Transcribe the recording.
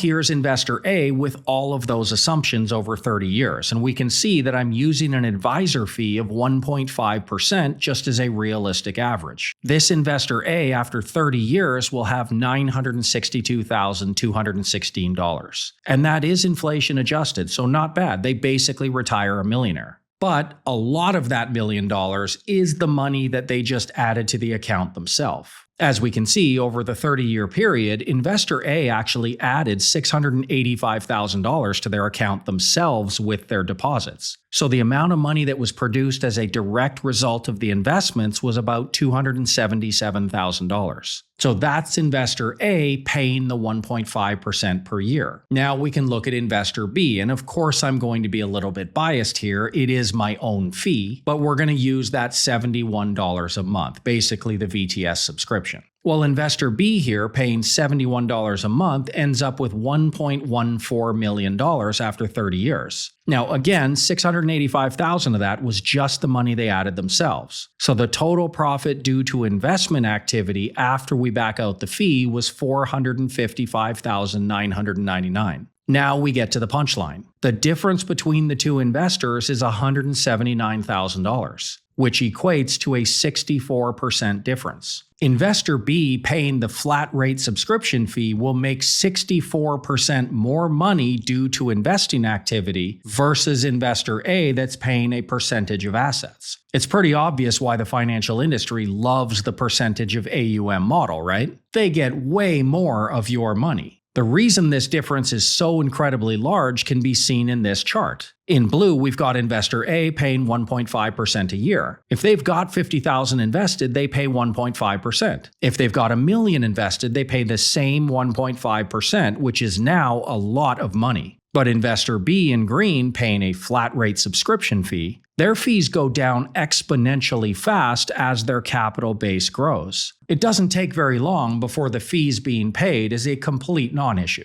here's investor A with all of those assumptions over 30 years, and we can see that I'm using an advisor fee of 1.5% just as a realistic average. This investor A, after 30 years, will have $962,216. And that is inflation adjusted, so not bad. They basically retire a millionaire. But a lot of that $1 million is the money that they just added to the account themselves. As we can see, over the 30-year period, investor A actually added $685,000 to their account themselves with their deposits. So the amount of money that was produced as a direct result of the investments was about $277,000. So that's investor A paying the 1.5% per year. Now we can look at investor B, and of course I'm going to be a little bit biased here. It is my own fee, but we're going to use that $71 a month, basically the VTS subscription. Well, investor B here, paying $71 a month, ends up with $1.14 million after 30 years. Now, again, $685,000 of that was just the money they added themselves. So the total profit due to investment activity after we back out the fee was $455,999. Now we get to the punchline. The difference between the two investors is $179,000, which equates to a 64% difference. Investor B paying the flat rate subscription fee will make 64% more money due to investing activity versus investor A that's paying a percentage of assets. It's pretty obvious why the financial industry loves the percentage of AUM model, right? They get way more of your money. The reason this difference is so incredibly large can be seen in this chart. In blue, we've got investor A paying 1.5% a year. If they've got $50,000 invested, they pay 1.5%. If they've got $1 million invested, they pay the same 1.5%, which is now a lot of money. But investor B in green, paying a flat rate subscription fee, their fees go down exponentially fast as their capital base grows. It doesn't take very long before the fees being paid is a complete non-issue.